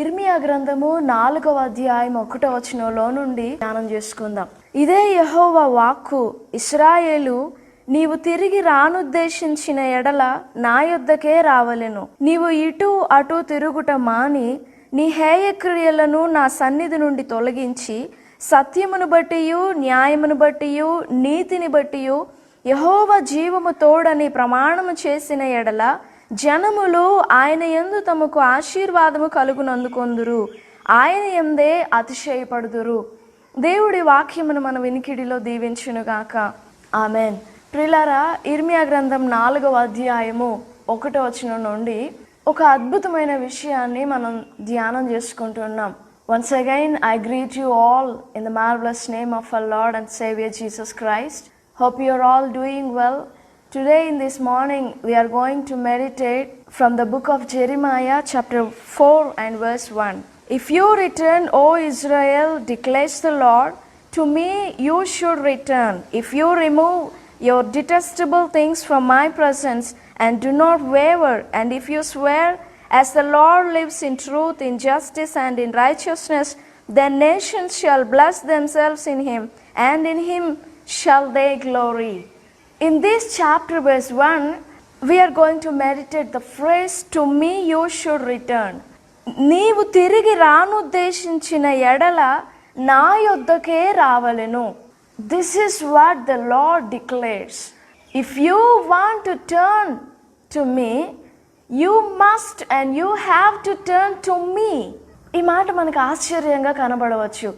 ఇర్మియా గ్రంథము 4వ అధ్యాయం 1వ వచనంలో నుండి ధ్యానం చేసుకుందాం. ఇదే యెహోవా వాక్కు, ఇశ్రాయేలు, నీవు తిరిగి రానుద్దేశించిన ఎడల నా యొద్దకే రావలెను. నీవు ఇటు అటు తిరుగుట మాని నీ హేయ క్రియలను నా సన్నిధి నుండి తొలగించి సత్యమును బట్టియు న్యాయమును బట్టియు నీతిని బట్టియు యెహోవా జీవము తోడని ప్రమాణము చేసిన ఎడల జనములు ఆయన యందు తమకు ఆశీర్వాదము కలుగునందుకొందురు, ఆయన యందే అతిశయపడుదురు. దేవుడి వాక్యమును మన వినికిడిలో దీవించునుగాక. ఆమెన్. ప్రియులారా, ఇర్మియా గ్రంథం 4వ అధ్యాయము 1వ వచనం నుండి ఒక అద్భుతమైన విషయాన్ని మనం ధ్యానం చేసుకుంటున్నాం. Once again, I greet you all in the marvelous name of our Lord and Savior Jesus Christ. Hope you are all doing well. Today in this morning, we are going to meditate from the book of Jeremiah chapter 4 and verse 1. If you return, O Israel, declares the Lord, to me you should return. If you remove your detestable things from my presence and do not waver, and if you swear, as the Lord lives in truth, in justice, and in righteousness, then nations shall bless themselves in him, and in him shall they glory. In this chapter, verse 1, we are going to meditate the phrase, to me you should return. నీవు తిరిగి రానుద్దేశించిన ఎడల నా యొద్దకే రావలెను. This is what the Lord declares. If you want to turn to me, you must and you have to turn to me. ఈ మాట మనకు ఆశ్చర్యంగా కనబడవచ్చు.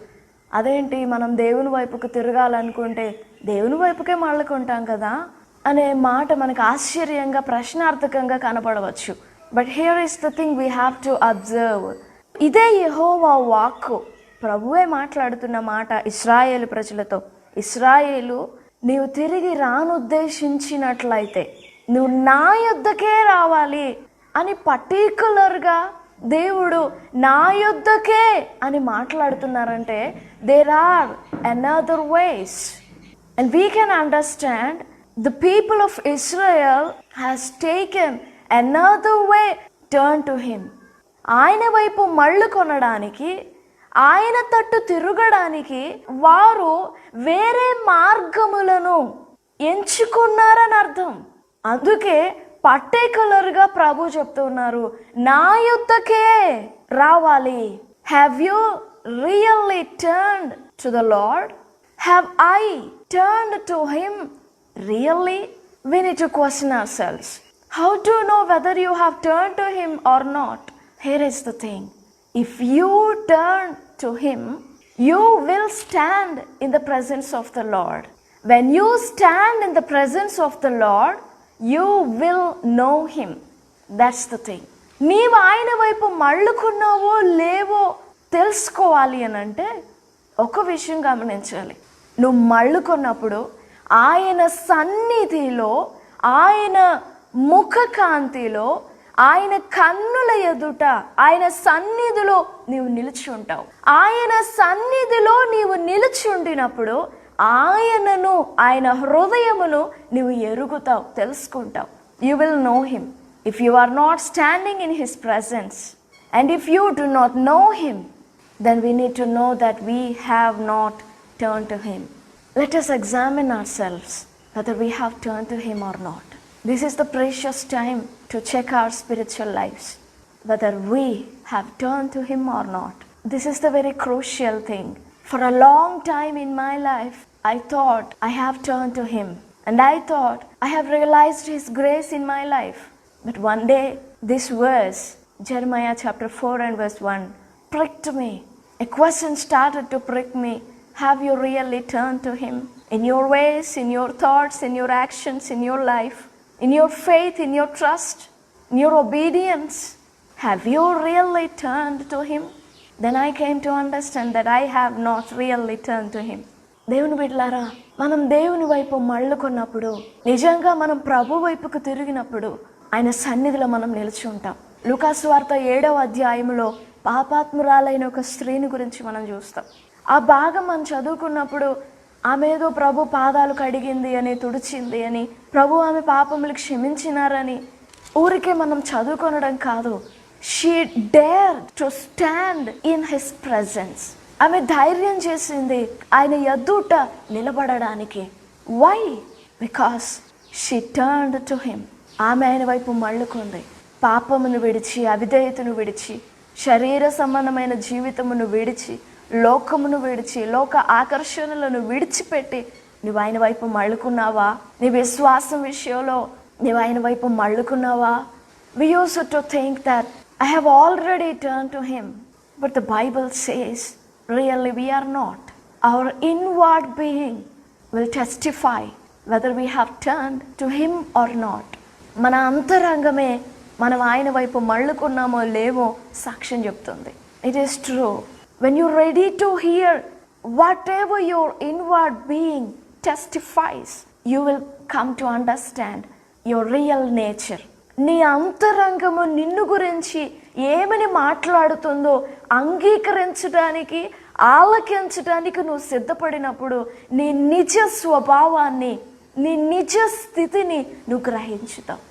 అదేంటి, మనం దేవుని వైపుకు తిరగాలనుకుంటే దేవుని వైపుకే మళ్ళుకుంటాం కదా అనే మాట మనకు ఆశ్చర్యంగా ప్రశ్నార్థకంగా కనబడవచ్చు. But here is the thing we have to observe. ఇదే యెహోవా వాక్కు, ప్రభువే మాట్లాడుతున్న మాట ఇశ్రాయేలు ప్రజలతో. ఇశ్రాయేలు, నీవు తిరిగి రానుద్దేశించినట్లయితే నువ్వు నా యొద్దకే రావాలి అని పర్టికులర్గా దేవుడు నా యొద్దకే అని మాట్లాడుతున్నారంటే there are another ways. And we can understand the people of Israel has taken another way turn to him. ఆయన వైపు మళ్ళు కొనడానికి, ఆయన తట్టు తిరగడానికి వారు వేరే మార్గములను ఎంచుకున్నారని అర్థం. అందుకే పర్టికులర్గా ప్రభు చెప్తున్నారు, నా యొద్దకే రావాలి. Have you really turned to the lord? Have I turned to him really? We need to question ourselves. How to know whether you have turned to him or not? Here is the thing. If you turn to him, you will stand in the presence of the Lord. When you stand in the presence of the Lord, you will know him. That's the thing. నీవు ఆయన వైపు మళ్ళుకున్నావో లేవో తెలుసుకోవాలి అని అంటే ఒక విషయం గమనించాలి. నువ్వు మళ్ళుకున్నప్పుడు ఆయన సన్నిధిలో, ఆయన ముఖకాంతిలో, ఆయన కన్నుల ఎదుట, ఆయన సన్నిధిలో నీవు నిలిచి ఉంటావు. ఆయన సన్నిధిలో నీవు నిలిచి ఉండినప్పుడు ఆయనను, ఆయన హృదయమును నీవు ఎరుగుతావు, తెలుసుకుంటావు. You will know him. If you are not standing in his presence and if you do not know him, then we need to know that we have not turn to him. Let us examine ourselves whether we have turned to him or not. This is the precious time to check our spiritual lives, whether we have turned to him or not. This is the very crucial thing. For a long time in my life, I thought I have turned to him, and I thought I have realized his grace in my life. But one day, this verse, Jeremiah chapter 4 and verse 1, pricked me. A question started to prick me. Have you really turned to him? In your ways, in your thoughts, in your actions, in your life, in your faith, in your trust, in your obedience, have you really turned to him? Then I came to understand that I have not really turned to him. దేవుని బిడ్డలారా, మనం దేవుని వైపు మళ్ళుకున్నప్పుడు, నిజంగా మనం ప్రభు వైపుకు తిరిగినప్పుడు ఆయన సన్నిధిలో మనం నిలిచి ఉంటాం. లూకాసు వార్త 7వ అధ్యాయంలో పాపాత్మురాలైన ఒక స్త్రీని గురించి మనం చూస్తాం. ఆ భాగం మనం చదువుకున్నప్పుడు ఆమె ఏదో ప్రభు పాదాలు కడిగింది అని, తుడిచింది అని, ప్రభు ఆమె పాపములు క్షమించినారని ఊరికే మనం చదువుకొనడం కాదు. She dared to stand in his presence. ఆమె ధైర్యం చేసింది ఆయన ఎదుట నిలబడడానికి. Why? Because she turned to him. ఆమె ఆయన వైపు మళ్ళుకుంది. పాపమును విడిచి, అవిధేయతను విడిచి, శరీర సంబంధమైన జీవితమును విడిచి, లోకమును విడిచి, లోక ఆకర్షణలను విడిచిపెట్టి నువ్వు ఆయన వైపు మళ్ళుకున్నావా? నీ విశ్వాసం విషయంలో నువ్వు ఆయన వైపు మళ్ళుకున్నావా? We used to think that I have already turned to him, but the Bible says really we are not. Our inward being will testify whether we have turned to him or not. మన అంతరంగమే మనం ఆయన వైపు మళ్ళుకున్నామో లేమో సాక్ష్యం చెప్తుంది. It is true. When you're ready to hear whatever your inward being testifies, you will come to understand your real nature. నీ అంతరంగము నిన్ను గురించి ఏమని మాట్లాడుతుందో అంగీకరించడానికి, ఆలకించడానికి నువ్వు సిద్ధపడినప్పుడు నీ నిజ స్వభావాన్ని, నీ నిజ స్థితిని నువ్వు గ్రహించుతావు.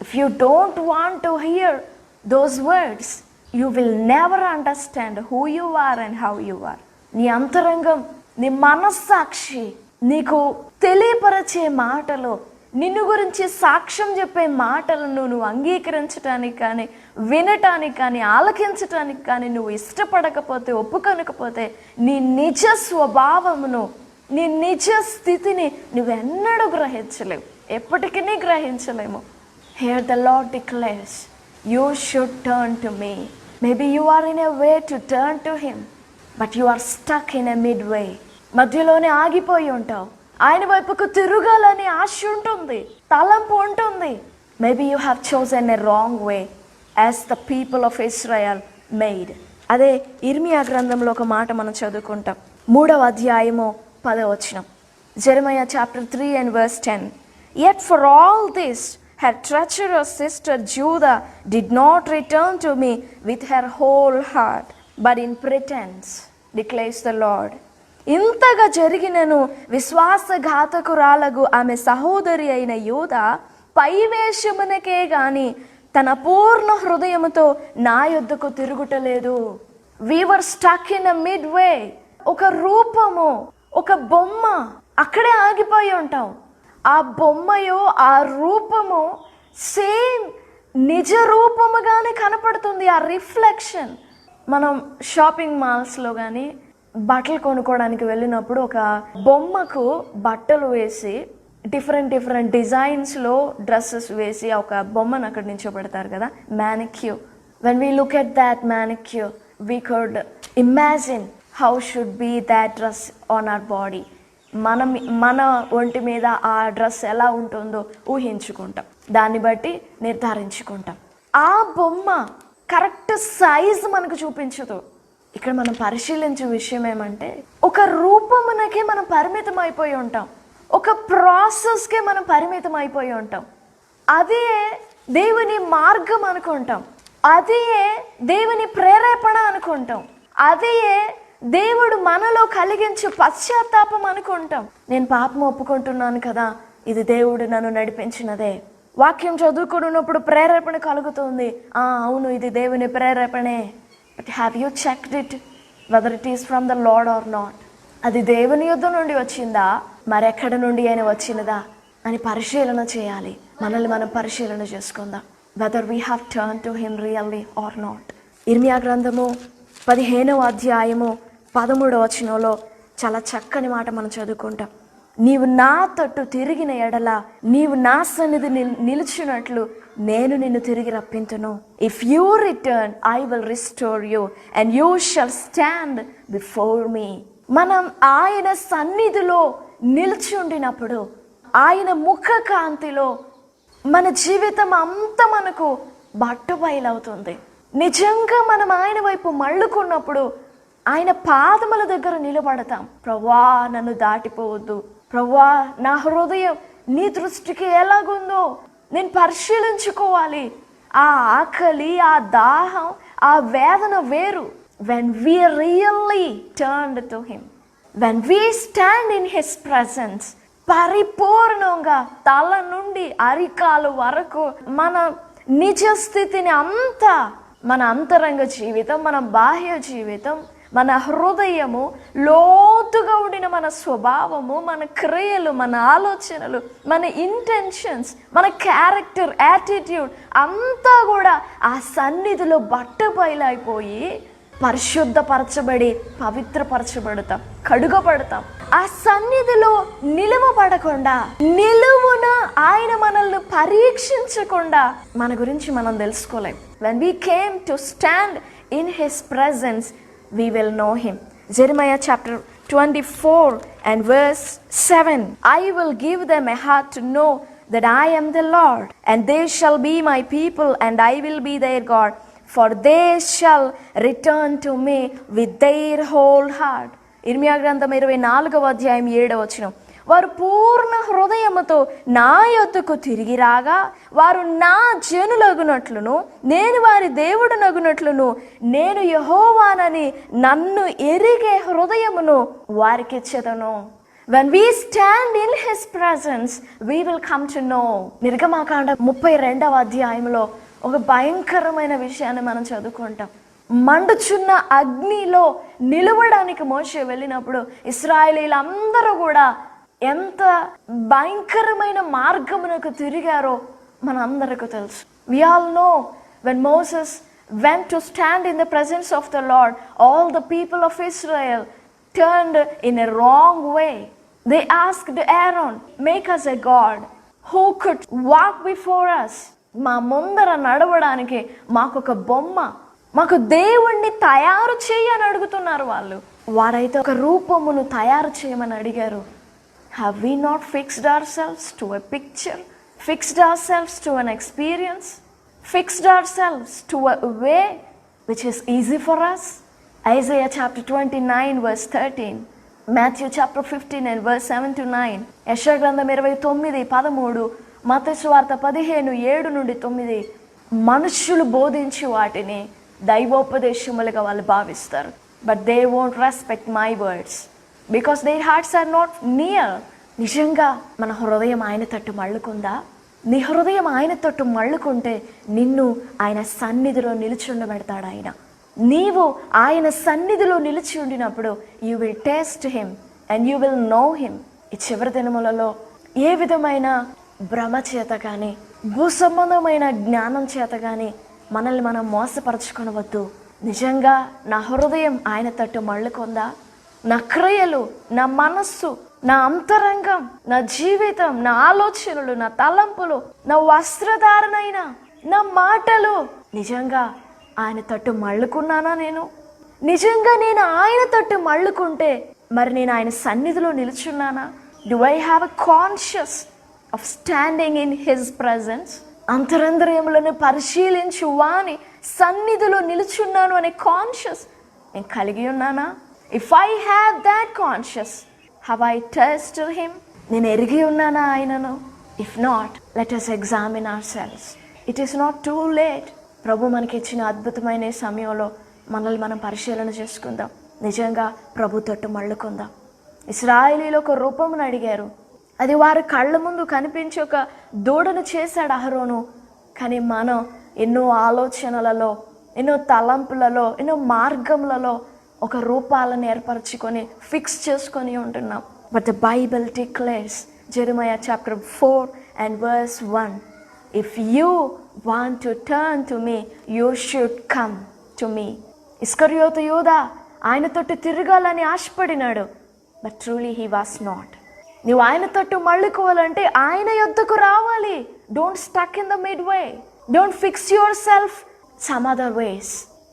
If you don't want to hear those words, you will never understand who you are and how you are. నీ అంతరంగం, నీ మనస్సాక్షి నీకు తెలియపరచే మాటలు, నిన్ను గురించి సాక్ష్యం చెప్పే మాటలను నువ్వు అంగీకరించడానికి కానీ, వినటానికి కానీ, ఆలకించటానికి కానీ నువ్వు ఇష్టపడకపోతే, ఒప్పుకొనకపోతే నీ నిజ స్వభావమును, నీ నిజ స్థితిని నువ్వెన్నడూ గ్రహించలేవు, ఎప్పటికీ గ్రహించలేము. Here the Lord declares, you should turn to me. Maybe you are in a way to turn to him, but you are stuck in a midway. మధ్యలోనే ఆగిపోయి ఉంటావు. ఆయన వైపుకు తిరగాలని ఆశ ఉంటుంది, తలంపు ఉంటుంది. Maybe you have chosen a wrong way as the people of Israel made. అదే ఇర్మియా గ్రంథంలో ఒక మాట మనం చదువుకుంటాం. 3వ అధ్యాయము 10వ వచనం. జెరమయా chapter 3 and verse 10. Yet for all this her treacherous sister Judah did not return to me with her whole heart, but in pretense, declares the Lord. ఇంతగా జరిగినను విశ్వాసఘాతకురాలగు ఆమె సహోదరి అయిన యూదా పైవేషమునకే గాని తన పూర్ణ హృదయముతో నా యొద్దకు తిరుగుటలేదు. We were stuck in a midway. ఒక రూపము, ఒక బొమ్మ, అక్కడే ఆగిపోయి ఉంటాం. ఆ బొమ్మయో ఆ రూపము సేమ్ నిజ రూపముగానే కనపడుతుంది. ఆ రిఫ్లెక్షన్. మనం షాపింగ్ మాల్స్లో కానీ బట్టలు కొనుక్కోవడానికి వెళ్ళినప్పుడు ఒక బొమ్మకు బట్టలు వేసి డిఫరెంట్ డిజైన్స్లో డ్రెస్సెస్ వేసి ఒక బొమ్మను అక్కడ నిల్చోబెడతారు కదా, mannequin. When we look at that mannequin, we could imagine how should be that dress on our body. మన ఒంటి మీద ఆ డ్రెస్ ఎలా ఉంటుందో ఊహించుకుంటాం, దాన్ని బట్టి నిర్ధారించుకుంటాం. ఆ బొమ్మ కరెక్ట్ సైజ్ మనకు చూపించదు. ఇక్కడ మనం పరిశీలించే విషయం ఏమంటే, ఒక రూపమునకే మనం పరిమితం అయిపోయి ఉంటాం, ఒక ప్రాసెస్కే మనం పరిమితం అయిపోయి ఉంటాం. అదే దేవుని మార్గం అనుకుంటాం, అదే దేవుని ప్రేరేపణ అనుకుంటాం, అదే దేవుడు మనలో కలిగించే పశ్చాత్తాపం అనుకుంటాం. నేను పాపం ఒప్పుకుంటున్నాను కదా, ఇది దేవుడు నన్ను నడిపించినదే. వాక్యం చదువుకున్నప్పుడు ప్రేరేపణ కలుగుతుంది, అవును ఇది దేవుని ప్రేరేపణే. But have you checked it whether it is from the Lord or not? అది దేవుని యుద్ధ నుండి వచ్చిందా, మరెక్కడ నుండి అయినా వచ్చినదా అని పరిశీలన చేయాలి. మనల్ని మనం పరిశీలన చేసుకుందాం. Whether we have turned to him really or not. ఇర్మియా గ్రంథము 15వ అధ్యాయము 13వ వచనంలో చాలా చక్కని మాట మనం చదువుకుంటాం. నీవు నా తట్టు తిరిగిన ఎడల నీవు నా సన్నిధి నిలిచినట్లు నేను నిన్ను తిరిగి రప్పింతును. If you return I will restore you and you shall stand before me. మనం ఆయన సన్నిధిలో నిలిచి ఉండినప్పుడు, ఆయన ముఖ కాంతిలో మన జీవితం అంతా మనకు బట్టబయలవుతుంది. నిజంగా మనం ఆయన వైపు మళ్ళుకున్నప్పుడు ఆయన పాదముల దగ్గర నిలబడతాం. ప్రభువా నన్ను దాటిపోవద్దు, ప్రభువా నా హృదయం నీ దృష్టికి ఎలాగుందో నేను పరిశీలించుకోవాలి. ఆ ఆకలి, ఆ దాహం, ఆ వేదన వేరు. When we really turned to him, when we stand in his presence, పరిపూర్ణంగా తల నుండి అరికాలు వరకు మన నిజ స్థితిని అంతా మన అంతరంగ జీవితం, మన బాహ్య జీవితం, మన హృదయము, లోతుగా ఉండిన మన స్వభావము, మన క్రియలు, మన ఆలోచనలు, మన ఇంటెన్షన్స్, మన క్యారెక్టర్, యాటిట్యూడ్ అంతా కూడా ఆ సన్నిధిలో బట్టబయలైపోయి పరిశుద్ధపరచబడి పవిత్రపరచబడతాం, కడుగబడతాం. ఆ సన్నిధిలో నిలువబడకుండా, నిలువున ఆయన మనల్ని పరీక్షించకుండా మన గురించి మనం తెలుసుకోలేం. When we came to stand in his presence, we will know him. Jeremiah chapter 24 and verse 7. I will give them a heart to know that I am the Lord, and they shall be my people, and I will be their God, for they shall return to me with their whole heart. ఇర్మియా గ్రంథం 24వ అధ్యాయం 7వ వచనం. వారు పూర్ణ హృదయముతో నా యొద్దకు తిరిగి రాగా, వారు నా జనులగునట్లును నేను వారి దేవుడునగునట్లును నేను యెహోవానని నన్ను ఎరిగే హృదయమును వారికి ఇచ్చెదను. When we stand in his presence, we will come to know. నిర్గమాకాండ 32వ అధ్యాయంలో ఒక భయంకరమైన విషయాన్ని మనం చదువుకుంటాం. మండుచున్న అగ్నిలో నిలవడానికి మోషే వెళ్ళినప్పుడు ఇశ్రాయేలీలందరూ కూడా ఎంత భయంకరమైన మార్గమునకు తిరిగారో మనందరికీ తెలుసు. We all know when Moses went to stand in the presence of the Lord, all the people of Israel turned in a wrong way. They asked Aaron, make us a God who could walk before us. మా ముందర నడవడానికి మాకొక బొమ్మ, మాకు దేవుణ్ణి తయారు చేయని అడుగుతున్నారు వాళ్ళు. వారైతే ఒక రూపమును తయారు చేయమని అడిగారు. Have we not fixed ourselves to a picture? Fixed ourselves to an experience? Fixed ourselves to a way which is easy for us? Isaiah chapter 29 verse 13. Matthew chapter 15 and verse 7 to 9. యెషయా గ్రంథం 29:13. మత్తయి సువార్త 15:7-9. మనుష్యులు బోధించి వాటిని దైవోపదేశములుగా వాళ్ళు భావిస్తారు. But they won't respect my words because their hearts are not near. నిజంగా మన హృదయం ఆయన తట్టు మళ్ళుకుందా? నీ హృదయం ఆయన తట్టు మళ్ళుకుంటే నిన్ను ఆయన సన్నిధిలో నిలుచుండబెడతాడు ఆయన. నీవు ఆయన సన్నిధిలో నిలిచి ఉండినప్పుడు you will taste him and you will know him. ఈ చివరి దినములలో ఏ విధమైన భ్రమ చేత కానీ, భూ సంబంధమైన జ్ఞానం చేత కానీ మనల్ని మనం మోసపరచుకొనవద్దు. నిజంగా నా హృదయం ఆయన తట్టు మళ్ళుకుందా? నా క్రియలు, నా మనస్సు, నా అంతరంగం, నా జీవితం, నా ఆలోచనలు, నా తలంపులు, నా వస్త్రధారణైన, నా మాటలు నిజంగా ఆయన తట్టు మళ్ళుకున్నానా? నేను నిజంగా నేను ఆయన తట్టు మళ్ళుకుంటే మరి నేను ఆయన సన్నిధిలో నిలుచున్నానా? Do I have a conscious of standing in his presence? అంతరంద్రియములను పరిశీలించు వాని సన్నిధిలో నిలుచున్నాను అనే కాన్షియస్ నేను కలిగి ఉన్నానా? If I have that conscious, have I tasted him? నేను ఎరిగి ఉన్నానా ఆయనను? If not, let us examine ourselves. It is not too late. ప్రభు మనకి ఇచ్చిన అద్భుతమైన సమయంలో మనల్ని మనం పరిశీలన చేసుకుందాం. నిజంగా ప్రభు తట్టు మళ్ళుకుందాం. ఇశ్రాయేలీలు ఒక రూపమును అడిగారు. అది వారి కళ్ళ ముందు కనిపించి ఒక దూడను చేశాడు అహరోను. కానీ మనం ఎన్నో ఆలోచనలలో, ఎన్నో తలంపులలో, ఎన్నో మార్గములలో ఒక రూపాలను ఏర్పరచుకొని ఫిక్స్ చేసుకొని ఉంటున్నాం. But the Bible declares, Jeremiah chapter 4 and verse 1, if you want to turn to me, you should come to me. ఇస్కరియోతు యూదా ఆయన తట్టు తిరగాలని ఆశపడినాడు. But truly he was not. నువ్వు ఆయన తట్టు మళ్ళుకోవాలంటే ఆయన యొద్దకు రావాలి. Don't stuck in the mid way. Don't fix your self some other ways,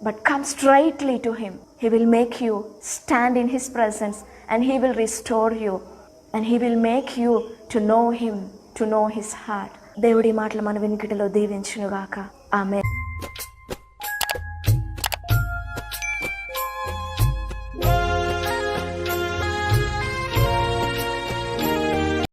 but come straightly to him. He will make you stand in his presence, and he will restore you, and he will make you to know him, to know his heart. దేవుడి మాటలు మన వినికిడిలో దీవించును గాక. ఆమేన్.